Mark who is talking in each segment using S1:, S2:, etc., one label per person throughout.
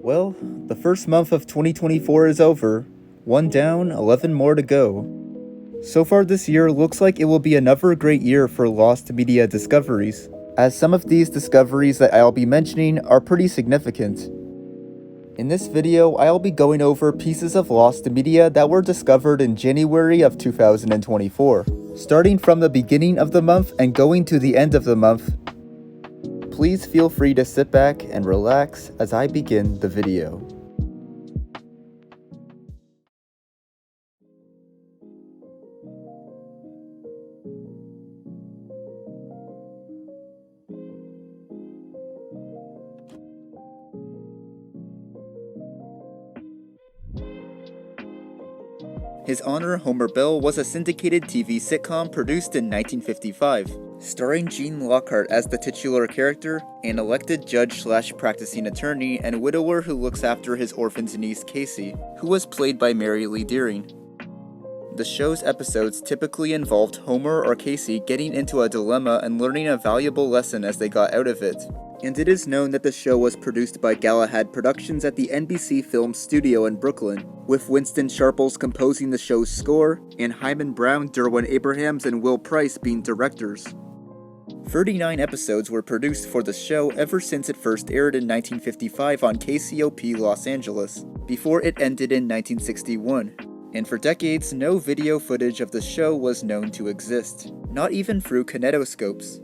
S1: Well, the first month of 2024 is over. 1 down, 11 more to go. So far this year looks like it will be another great year for lost media discoveries, as some of these discoveries that I'll be mentioning are pretty significant. In this video, I'll be going over pieces of lost media that were discovered in January of 2024, starting from the beginning of the month and going to the end of the month. Please feel free to sit back and relax as I begin the video. H E R Lofi was a syndicated TV sitcom produced in 1955, starring Gene Lockhart as the titular character, an elected judge/practicing attorney and widower who looks after his orphaned niece Casey, who was played by Mary Lee Deering. The show's episodes typically involved Homer or Casey getting into a dilemma and learning a valuable lesson as they got out of it. And it is known that the show was produced by Galahad Productions at the NBC Film Studio in Brooklyn, with Winston Sharples composing the show's score, and Hyman Brown, Derwin Abrahams, and Will Price being directors. 39 episodes were produced for the show ever since it first aired in 1955 on KCOP Los Angeles, before it ended in 1961. And for decades, no video footage of the show was known to exist, not even through kinetoscopes.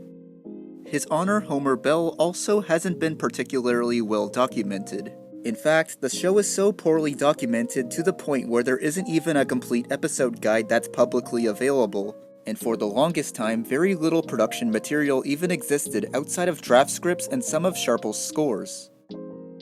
S1: His Honor Homer Bell also hasn't been particularly well documented. In fact, the show is so poorly documented to the point where there isn't even a complete episode guide that's publicly available, and for the longest time, very little production material even existed outside of draft scripts and some of Sharple's scores.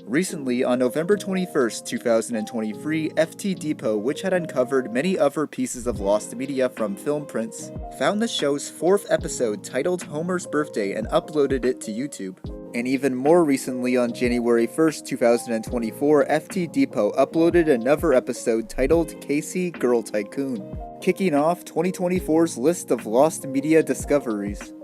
S1: Recently, on November 21st, 2023, FT Depot, which had uncovered many other pieces of lost media from film prints, found the show's 4th episode titled Homer's Birthday and uploaded it to YouTube. And even more recently, on January 1st, 2024, FT Depot uploaded another episode titled Casey Girl Tycoon, kicking off 2024's list of lost media discoveries.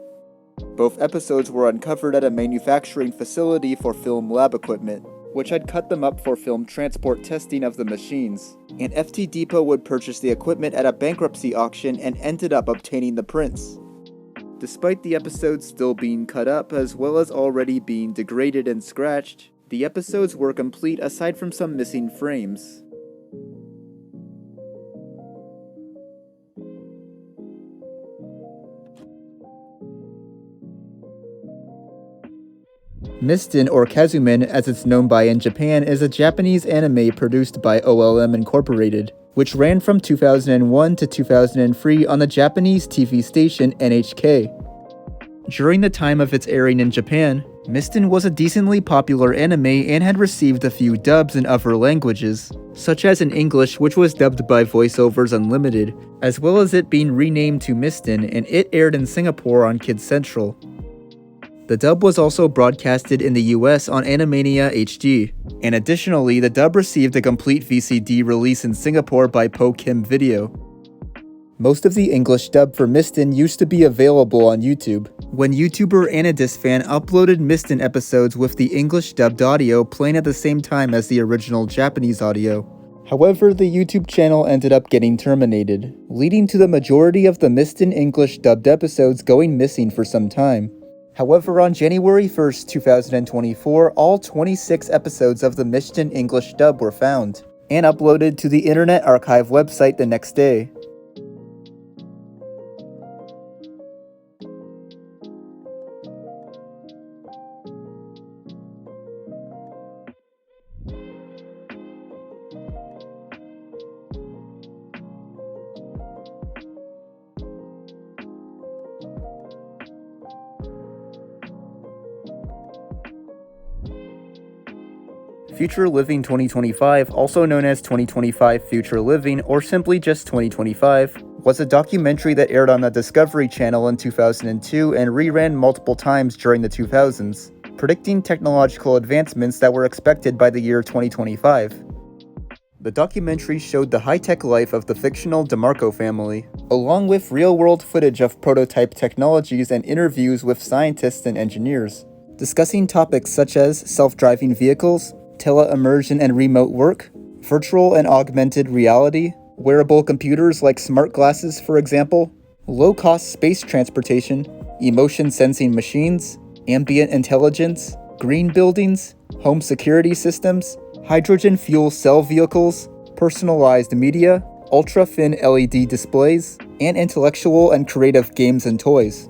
S1: Both episodes were uncovered at a manufacturing facility for film lab equipment, which had cut them up for film transport testing of the machines, and FT Depot would purchase the equipment at a bankruptcy auction and ended up obtaining the prints. Despite the episodes still being cut up as well as already being degraded and scratched, the episodes were complete aside from some missing frames. Mistin, or Kazumin as it's known by in Japan, is a Japanese anime produced by OLM Incorporated, which ran from 2001 to 2003 on the Japanese TV station NHK. During the time of its airing in Japan, Mistin was a decently popular anime and had received a few dubs in other languages, such as in English, which was dubbed by Voiceovers Unlimited, as well as it being renamed to Mistin, and it aired in Singapore on Kids Central. The dub was also broadcasted in the US on Animania HD, and additionally, the dub received a complete VCD release in Singapore by Po Kim Video. Most of the English dub for Mistin used to be available on YouTube, when YouTuber AnadisFan uploaded Mistin episodes with the English dubbed audio playing at the same time as the original Japanese audio. However, the YouTube channel ended up getting terminated, leading to the majority of the Mistin English dubbed episodes going missing for some time. However, on January 1st, 2024, all 26 episodes of the Mistin English dub were found, and uploaded to the Internet Archive website the next day. Future Living 2025, also known as 2025 Future Living or simply just 2025, was a documentary that aired on the Discovery Channel in 2002 and reran multiple times during the 2000s, predicting technological advancements that were expected by the year 2025. The documentary showed the high-tech life of the fictional DeMarco family, along with real-world footage of prototype technologies and interviews with scientists and engineers, discussing topics such as self-driving vehicles, teleimmersion and remote work, virtual and augmented reality, wearable computers like smart glasses, for example, low-cost space transportation, emotion sensing machines, ambient intelligence, green buildings, home security systems, hydrogen fuel cell vehicles, personalized media, ultra-thin LED displays, and intellectual and creative games and toys.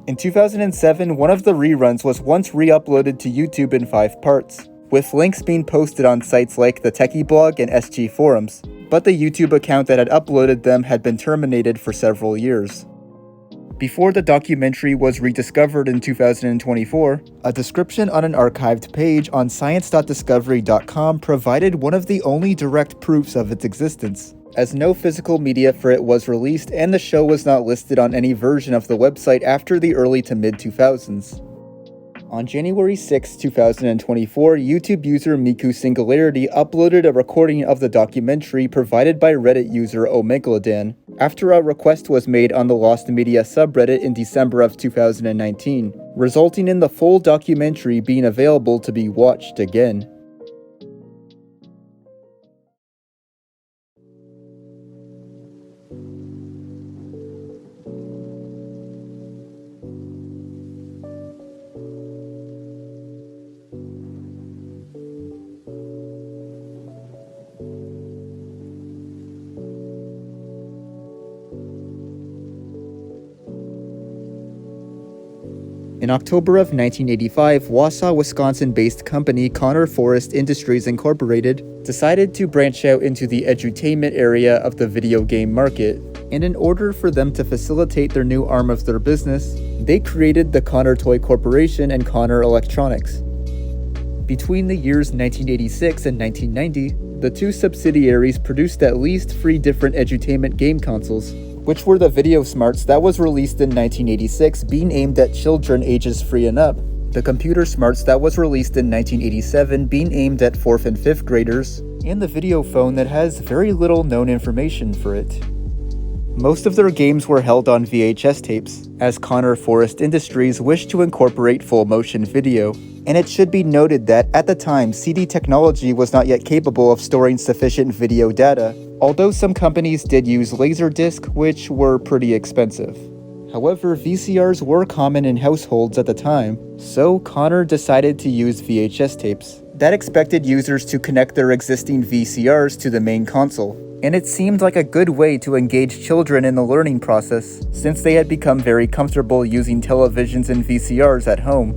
S1: In 2007, one of the reruns was once re-uploaded to YouTube in 5 parts, with links being posted on sites like the Techie blog and SG forums, but the YouTube account that had uploaded them had been terminated for several years. Before the documentary was rediscovered in 2024, a description on an archived page on science.discovery.com provided one of the only direct proofs of its existence, as no physical media for it was released and the show was not listed on any version of the website after the early to mid-2000s. On January 6, 2024, YouTube user Miku Singularity uploaded a recording of the documentary provided by Reddit user Omegladan, after a request was made on the Lost Media subreddit in December of 2019, resulting in the full documentary being available to be watched again. In October of 1985, Wausau, Wisconsin-based company Connor Forest Industries Incorporated decided to branch out into the edutainment area of the video game market, and in order for them to facilitate their new arm of their business, they created the Connor Toy Corporation and Connor Electronics. Between the years 1986 and 1990, the two subsidiaries produced at least 3 different edutainment game consoles, which were the Video Smarts that was released in 1986 being aimed at children ages 3 and up, the Computer Smarts that was released in 1987 being aimed at 4th and 5th graders, and the Video Phone that has very little known information for it. Most of their games were held on VHS tapes, as Connor Forest Industries wished to incorporate full-motion video, and it should be noted that at the time CD technology was not yet capable of storing sufficient video data, although some companies did use Laserdisc, which were pretty expensive. However, VCRs were common in households at the time, so Connor decided to use VHS tapes that expected users to connect their existing VCRs to the main console, and it seemed like a good way to engage children in the learning process, since they had become very comfortable using televisions and VCRs at home.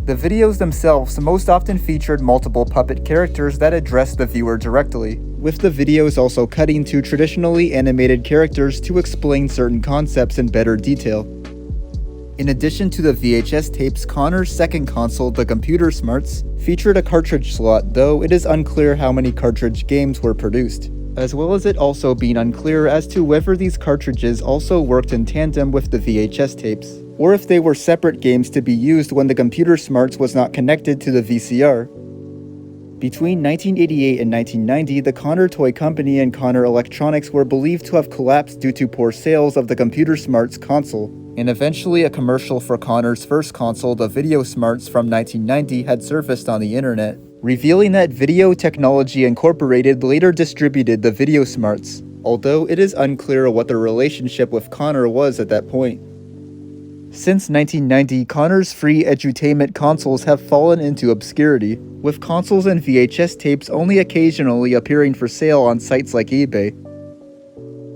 S1: The videos themselves most often featured multiple puppet characters that addressed the viewer directly, with the videos also cutting to traditionally animated characters to explain certain concepts in better detail. In addition to the VHS tapes, Connor's second console, the Computer Smarts, featured a cartridge slot, though it is unclear how many cartridge games were produced, as well as it also being unclear as to whether these cartridges also worked in tandem with the VHS tapes, or if they were separate games to be used when the Computer Smarts was not connected to the VCR. Between 1988 and 1990, the Connor Toy Company and Connor Electronics were believed to have collapsed due to poor sales of the Computer Smarts console, and eventually a commercial for Connor's first console, the Video Smarts from 1990, had surfaced on the internet, revealing that Video Technology Incorporated later distributed the Video Smarts, although it is unclear what their relationship with Connor was at that point. Since 1990, Connor's free edutainment consoles have fallen into obscurity, with consoles and VHS tapes only occasionally appearing for sale on sites like eBay.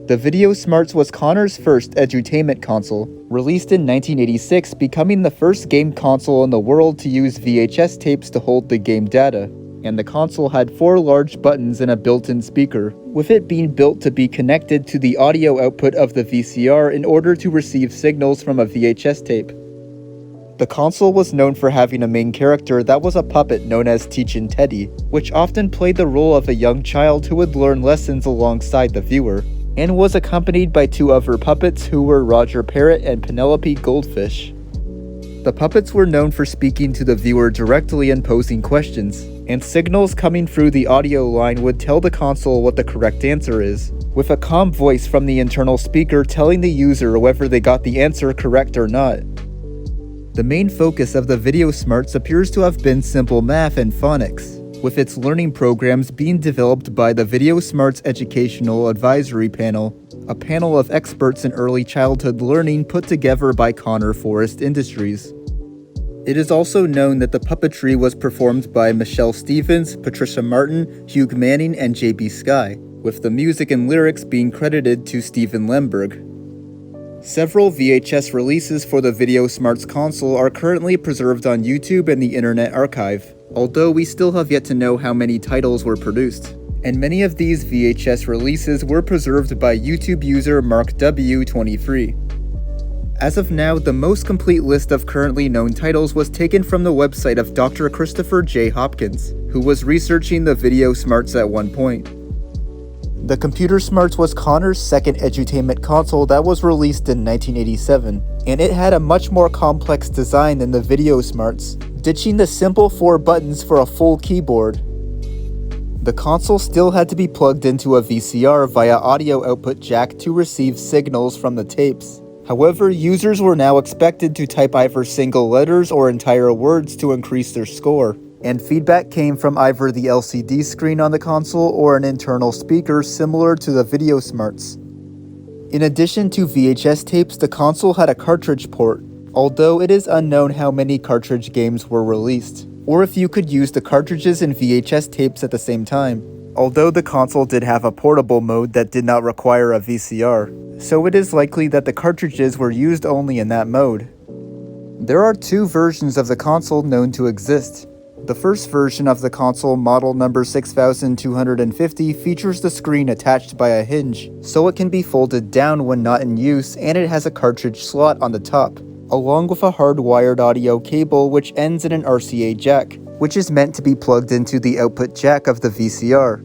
S1: The Video Smarts was Connor's first edutainment console, released in 1986, becoming the first game console in the world to use VHS tapes to hold the game data, and the console had 4 large buttons and a built-in speaker, with it being built to be connected to the audio output of the VCR in order to receive signals from a VHS tape. The console was known for having a main character that was a puppet known as Teachin' Teddy, which often played the role of a young child who would learn lessons alongside the viewer, and was accompanied by 2 other puppets who were Roger Parrot and Penelope Goldfish. The puppets were known for speaking to the viewer directly and posing questions, and signals coming through the audio line would tell the console what the correct answer is, with a calm voice from the internal speaker telling the user whether they got the answer correct or not. The main focus of the Video Smarts appears to have been simple math and phonics, with its learning programs being developed by the Video Smarts Educational Advisory Panel, a panel of experts in early childhood learning put together by Connor Forest Industries. It is also known that the puppetry was performed by Michelle Stevens, Patricia Martin, Hugh Manning, and J.B. Sky, with the music and lyrics being credited to Steven Lemberg. Several VHS releases for the Video Smarts console are currently preserved on YouTube and the Internet Archive, although we still have yet to know how many titles were produced. And many of these VHS releases were preserved by YouTube user MarkW23. As of now, the most complete list of currently known titles was taken from the website of Dr. Christopher J. Hopkins, who was researching the Video Smarts at one point. The Computer Smarts was Connor's second edutainment console that was released in 1987, and it had a much more complex design than the Video Smarts, ditching the simple 4 buttons for a full keyboard. The console still had to be plugged into a VCR via audio output jack to receive signals from the tapes. However, users were now expected to type either single letters or entire words to increase their score, and feedback came from either the LCD screen on the console or an internal speaker similar to the Video Smarts. In addition to VHS tapes, the console had a cartridge port, although it is unknown how many cartridge games were released, or if you could use the cartridges and VHS tapes at the same time, although the console did have a portable mode that did not require a VCR, so it is likely that the cartridges were used only in that mode. There are 2 versions of the console known to exist. The first version of the console, model number 6250, features the screen attached by a hinge, so it can be folded down when not in use, and it has a cartridge slot on the top, along with a hardwired audio cable which ends in an RCA jack, which is meant to be plugged into the output jack of the VCR.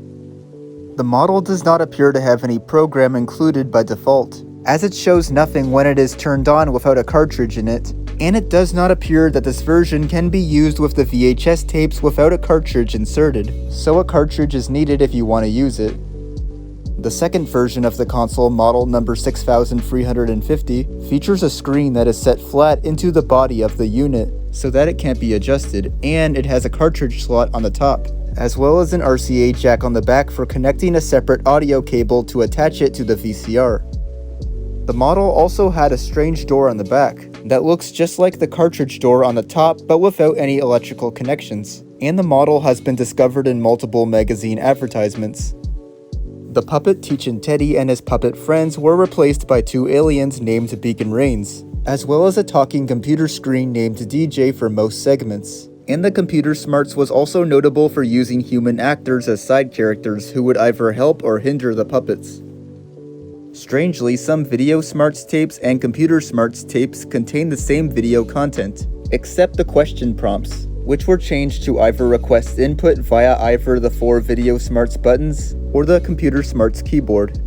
S1: The model does not appear to have any program included by default, as it shows nothing when it is turned on without a cartridge in it, and it does not appear that this version can be used with the VHS tapes without a cartridge inserted, so a cartridge is needed if you want to use it. The second version of the console, model number 6350, features a screen that is set flat into the body of the unit, so that it can't be adjusted, and it has a cartridge slot on the top, as well as an RCA jack on the back for connecting a separate audio cable to attach it to the VCR. The model also had a strange door on the back that looks just like the cartridge door on the top but without any electrical connections, and the model has been discovered in multiple magazine advertisements. The puppet Teach-in Teddy and his puppet friends were replaced by 2 aliens named Beacon Reigns, as well as a talking computer screen named DJ for most segments. And the Computer Smarts was also notable for using human actors as side characters who would either help or hinder the puppets. Strangely, some Video Smarts tapes and Computer Smarts tapes contain the same video content, except the question prompts, which were changed to either request input via either the 4 Video Smarts buttons or the Computer Smarts keyboard.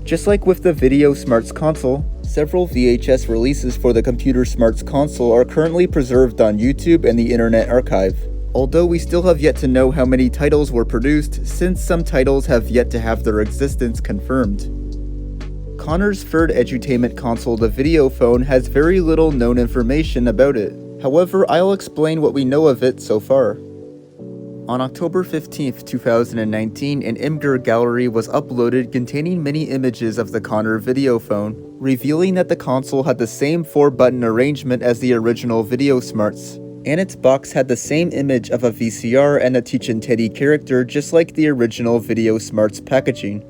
S1: Just like with the Video Smarts console, several VHS releases for the Computer Smarts console are currently preserved on YouTube and the Internet Archive, although we still have yet to know how many titles were produced, since some titles have yet to have their existence confirmed. Connor's third edutainment console, the Video Phone, has very little known information about it. However, I'll explain what we know of it so far. On October 15th, 2019, an Imgur gallery was uploaded containing many images of the Connor Video Phone, revealing that the console had the same 4-button arrangement as the original Video Smarts, and its box had the same image of a VCR and a Teach-in Teddy character just like the original Video Smarts packaging.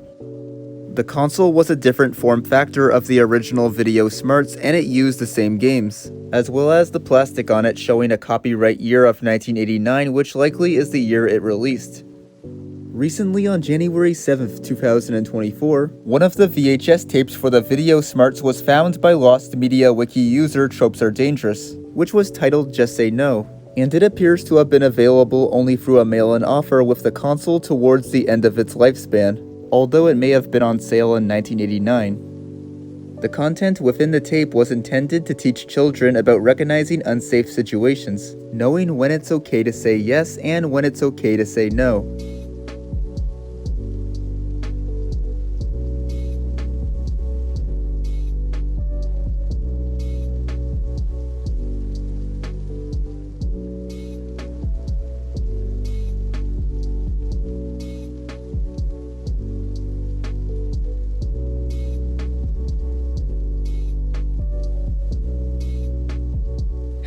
S1: The console was a different form factor of the original Video Smarts, and it used the same games, as well as the plastic on it showing a copyright year of 1989, which likely is the year it released. Recently, on January 7th, 2024, one of the VHS tapes for the Video Smarts was found by Lost Media Wiki user Tropes Are Dangerous, which was titled Just Say No, and it appears to have been available only through a mail-in offer with the console towards the end of its lifespan, although it may have been on sale in 1989. The content within the tape was intended to teach children about recognizing unsafe situations, knowing when it's okay to say yes and when it's okay to say no.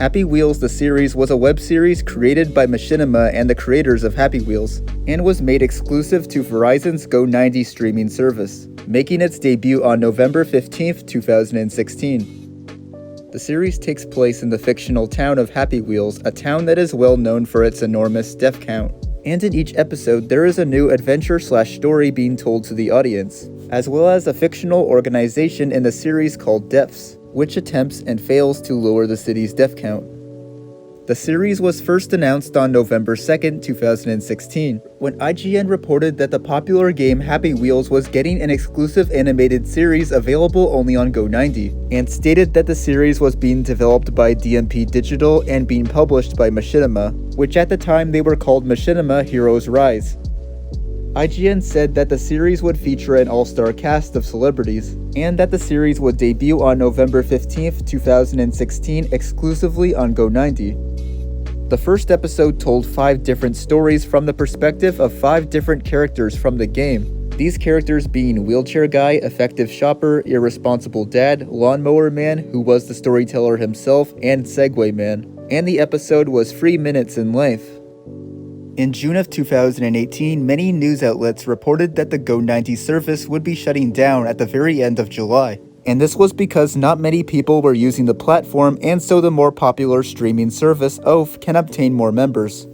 S1: Happy Wheels the series was a web series created by Machinima and the creators of Happy Wheels, and was made exclusive to Verizon's Go90 streaming service, making its debut on November 15, 2016. The series takes place in the fictional town of Happy Wheels, a town that is well known for its enormous death count. And in each episode, there is a new adventure/story being told to the audience, as well as a fictional organization in the series called Deaths, which attempts and fails to lower the city's death count. The series was first announced on November 2, 2016, when IGN reported that the popular game Happy Wheels was getting an exclusive animated series available only on Go90, and stated that the series was being developed by DMP Digital and being published by Machinima, which at the time they were called Machinima Heroes Rise. IGN said that the series would feature an all-star cast of celebrities, and that the series would debut on November 15, 2016 exclusively on Go90. The first episode told 5 different stories from the perspective of 5 different characters from the game, these characters being Wheelchair Guy, Effective Shopper, Irresponsible Dad, Lawnmower Man, who was the storyteller himself, and Segway Man, and the episode was 3 minutes in length. In June of 2018, many news outlets reported that the Go90 service would be shutting down at the very end of July. And this was because not many people were using the platform, and so the more popular streaming service, OOF, can obtain more members.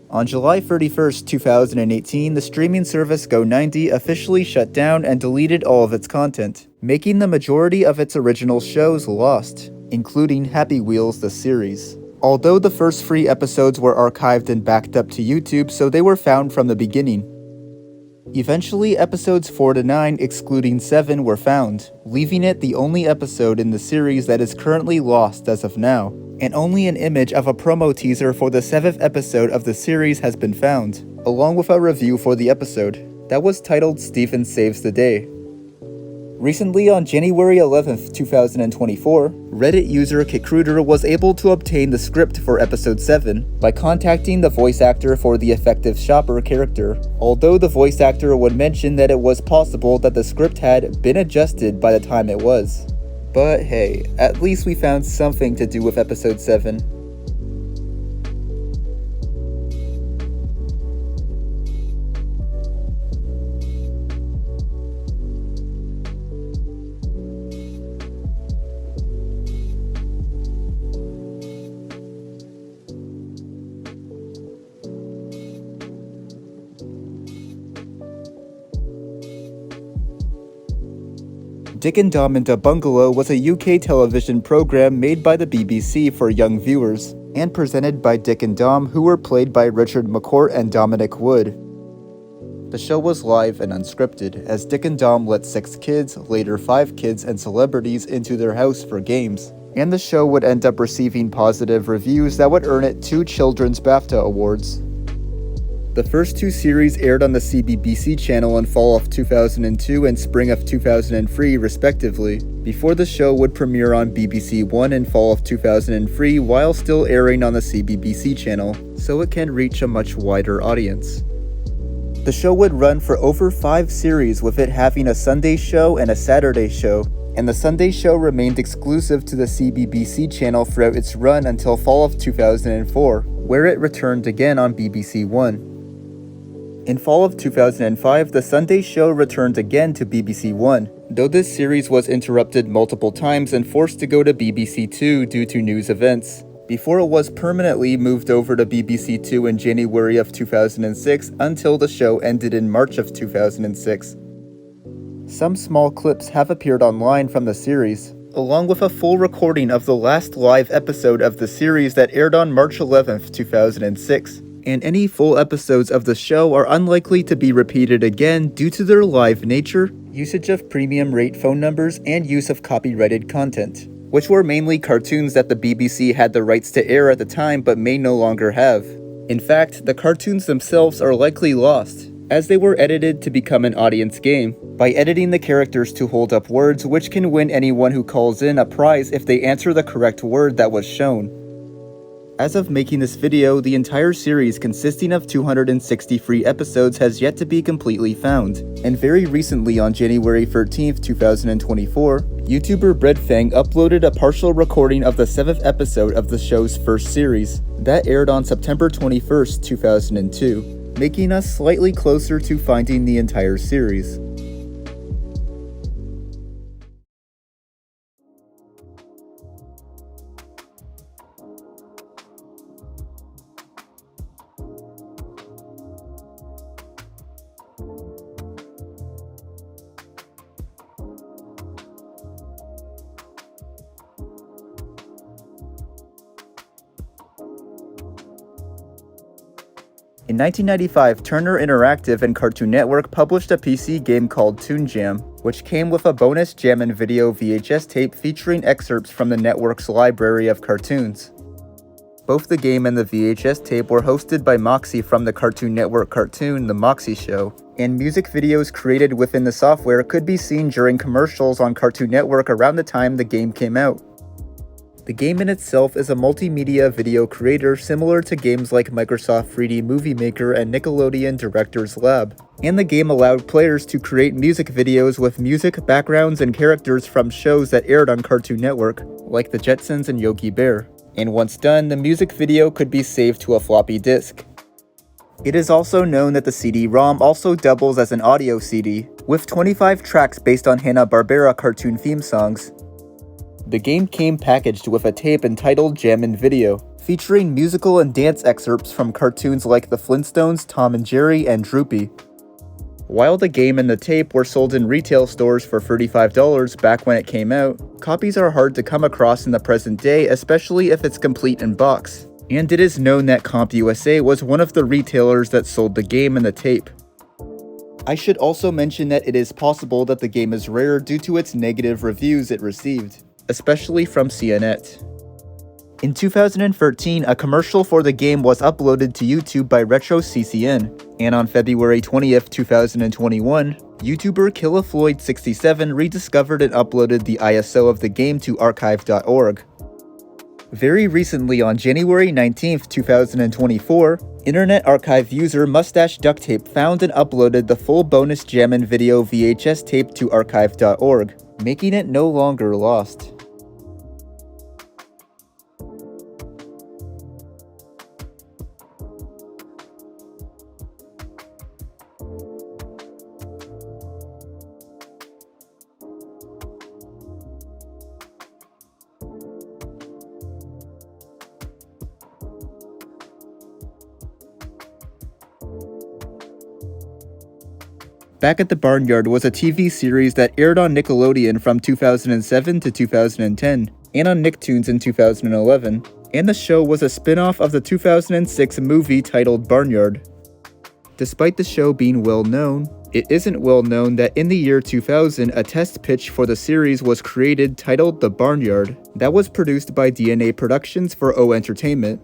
S1: On July 31st, 2018, the streaming service Go90 officially shut down and deleted all of its content, making the majority of its original shows lost, including Happy Wheels the series. Although the first 3 episodes were archived and backed up to YouTube, so they were found from the beginning. Eventually, episodes 4 to 9, excluding 7, were found, leaving it the only episode in the series that is currently lost as of now, and only an image of a promo teaser for the 7th episode of the series has been found, along with a review for the episode, that was titled Stephen Saves the Day. Recently, on January 11, 2024, Reddit user Kikruder was able to obtain the script for episode 7 by contacting the voice actor for the Effective Shopper character, although the voice actor would mention that it was possible that the script had been adjusted by the time it was. But hey, at least we found something to do with episode 7. Dick and Dom into Bungalow was a UK television program made by the BBC for young viewers, and presented by Dick and Dom, who were played by Richard McCourt and Dominic Wood. The show was live and unscripted, as Dick and Dom let 6 kids, later 5 kids and celebrities into their house for games, and the show would end up receiving positive reviews that would earn it 2 Children's BAFTA Awards. The first 2 series aired on the CBBC channel in fall of 2002 and spring of 2003 respectively, before the show would premiere on BBC One in fall of 2003 while still airing on the CBBC channel, so it can reach a much wider audience. The show would run for over 5 series, with it having a Sunday show and a Saturday show, and the Sunday show remained exclusive to the CBBC channel throughout its run until fall of 2004, where it returned again on BBC One. In fall of 2005, the Sunday show returned again to BBC One, though this series was interrupted multiple times and forced to go to BBC Two due to news events, before it was permanently moved over to BBC Two in January of 2006 until the show ended in March of 2006. Some small clips have appeared online from the series, along with a full recording of the last live episode of the series that aired on March 11, 2006. And any full episodes of the show are unlikely to be repeated again due to their live nature, usage of premium rate phone numbers, and use of copyrighted content, which were mainly cartoons that the BBC had the rights to air at the time but may no longer have. In fact, the cartoons themselves are likely lost, as they were edited to become an audience game, by editing the characters to hold up words, which can win anyone who calls in a prize if they answer the correct word that was shown. As of making this video, the entire series consisting of 263 episodes has yet to be completely found, and very recently on January 13th, 2024, YouTuber Breadfang uploaded a partial recording of the 7th episode of the show's first series. That aired on September 21st, 2002, making us slightly closer to finding the entire series. In 1995, Turner Interactive and Cartoon Network published a PC game called Toon Jam, which came with a bonus Jammin video VHS tape featuring excerpts from the network's library of cartoons. Both the game and the VHS tape were hosted by Moxie from the Cartoon Network cartoon The Moxie Show, and music videos created within the software could be seen during commercials on Cartoon Network around the time the game came out. The game in itself is a multimedia video creator similar to games like Microsoft 3D Movie Maker and Nickelodeon Director's Lab, and the game allowed players to create music videos with music, backgrounds, and characters from shows that aired on Cartoon Network, like The Jetsons and Yogi Bear. And once done, the music video could be saved to a floppy disk. It is also known that the CD-ROM also doubles as an audio CD, with 25 tracks based on Hanna-Barbera cartoon theme songs. The game came packaged with a tape entitled Jammin Video, featuring musical and dance excerpts from cartoons like The Flintstones, Tom and Jerry, and Droopy. While the game and the tape were sold in retail stores for $35 back when it came out, copies are hard to come across in the present day, especially if it's complete in box. And it is known that CompUSA was one of the retailers that sold the game and the tape. I should also mention that it is possible that the game is rare due to its negative reviews it received, especially from CNET. In 2013, a commercial for the game was uploaded to YouTube by RetroCCN, and on February 20th, 2021, YouTuber KillaFloyd67 rediscovered and uploaded the ISO of the game to archive.org. Very recently, on January 19th, 2024, Internet Archive user Mustache Duct Tape found and uploaded the full bonus Jammin video VHS tape to archive.org, making it no longer lost. Back at the Barnyard was a TV series that aired on Nickelodeon from 2007 to 2010, and on Nicktoons in 2011, and the show was a spin-off of the 2006 movie titled Barnyard. Despite the show being well known, it isn't well known that in the year 2000 a test pitch for the series was created titled The Barnyard, that was produced by DNA Productions for O Entertainment.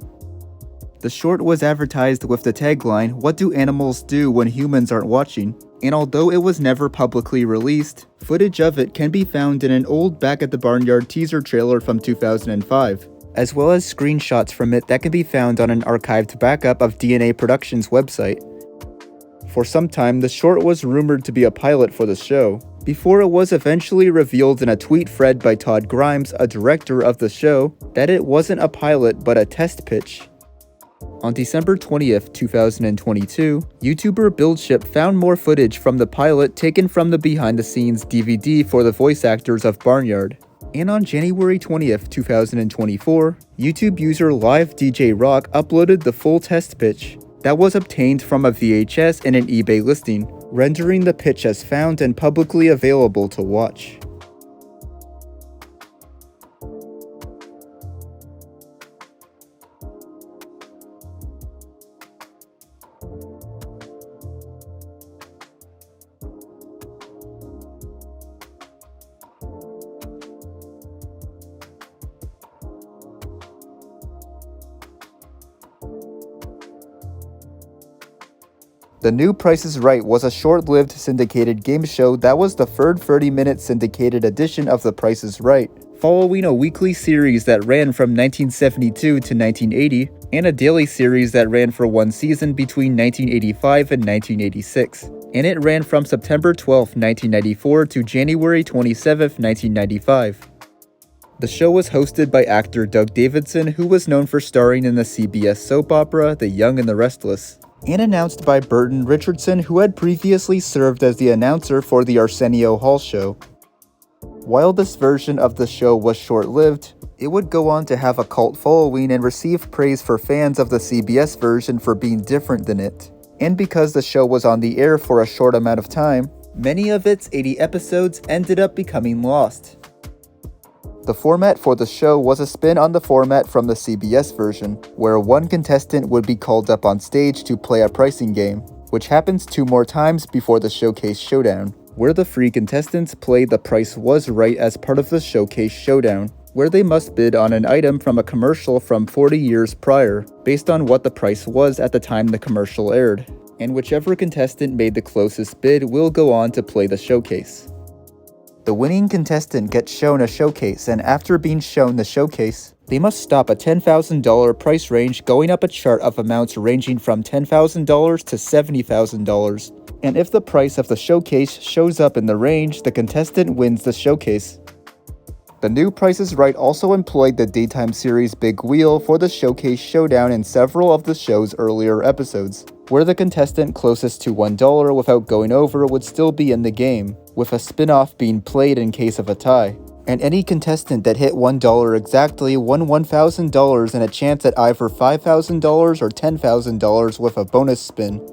S1: The short was advertised with the tagline, "What do animals do when humans aren't watching?" And although it was never publicly released, footage of it can be found in an old Back at the Barnyard teaser trailer from 2005, as well as screenshots from it that can be found on an archived backup of DNA Productions' website. For some time, the short was rumored to be a pilot for the show, before it was eventually revealed in a tweet thread by Todd Grimes, a director of the show, that it wasn't a pilot but a test pitch. On December 20th, 2022, YouTuber BuildShip found more footage from the pilot taken from the behind-the-scenes DVD for the voice actors of Barnyard. And on January 20th, 2024, YouTube user Live DJ Rock uploaded the full test pitch that was obtained from a VHS and an eBay listing, rendering the pitch as found and publicly available to watch. The new Price is Right was a short-lived syndicated game show that was the third 30-minute syndicated edition of The Price is Right, following a weekly series that ran from 1972 to 1980, and a daily series that ran for one season between 1985 and 1986, and it ran from September 12, 1994 to January 27, 1995. The show was hosted by actor Doug Davidson, who was known for starring in the CBS soap opera The Young and the Restless, and announced by Burton Richardson, who had previously served as the announcer for the Arsenio Hall show. While this version of the show was short-lived, it would go on to have a cult following and receive praise for fans of the CBS version for being different than it. And because the show was on the air for a short amount of time, many of its 80 episodes ended up becoming lost. The format for the show was a spin on the format from the CBS version, where one contestant would be called up on stage to play a pricing game, which happens 2 more times before the Showcase Showdown, where the free contestants play The Price Was Right as part of the Showcase Showdown, where they must bid on an item from a commercial from 40 years prior, based on what the price was at the time the commercial aired, and whichever contestant made the closest bid will go on to play the showcase. The winning contestant gets shown a showcase, and after being shown the showcase, they must stop a $10,000 price range, going up a chart of amounts ranging from $10,000 to $70,000. And if the price of the showcase shows up in the range, the contestant wins the showcase. The new Price is Right also employed the daytime series Big Wheel for the Showcase Showdown in several of the show's earlier episodes, where the contestant closest to $1 without going over would still be in the game, with a spin-off being played in case of a tie. And any contestant that hit $1 exactly won $1,000 and a chance at either $5,000 or $10,000 with a bonus spin.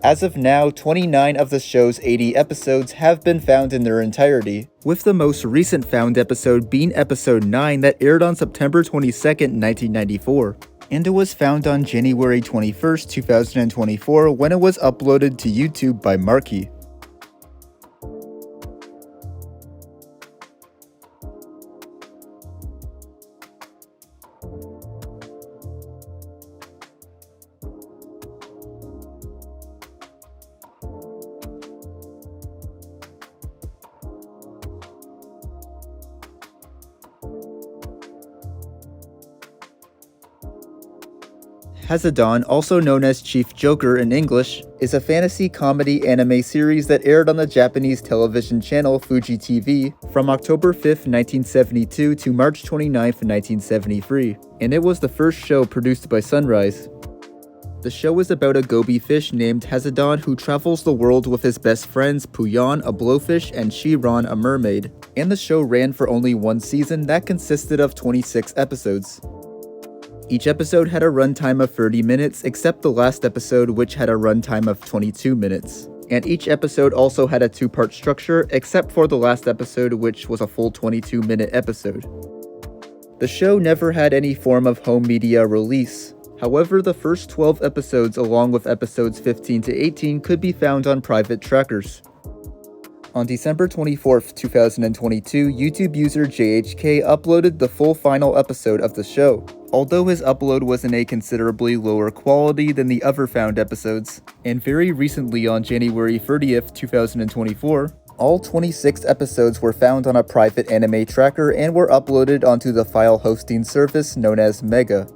S1: As of now, 29 of the show's 80 episodes have been found in their entirety, with the most recent found episode being episode 9 that aired on September 22, 1994. And it was found on January 21, 2024 when it was uploaded to YouTube by Markey. Hazedon, also known as Chief Joker in English, is a fantasy comedy anime series that aired on the Japanese television channel Fuji TV from October 5, 1972 to March 29, 1973, and it was the first show produced by Sunrise. The show is about a goby fish named Hazedon who travels the world with his best friends Puyon, a blowfish, and Chiron, a mermaid, and the show ran for only one season that consisted of 26 episodes. Each episode had a runtime of 30 minutes, except the last episode, which had a runtime of 22 minutes. And each episode also had a 2-part structure, except for the last episode, which was a full 22-minute episode. The show never had any form of home media release. However, the first 12 episodes, along with episodes 15 to 18, could be found on private trackers. On December 24, 2022, YouTube user JHK uploaded the full final episode of the show, although his upload was in a considerably lower quality than the other found episodes. And very recently, on January 30, 2024, all 26 episodes were found on a private anime tracker and were uploaded onto the file hosting service known as Mega.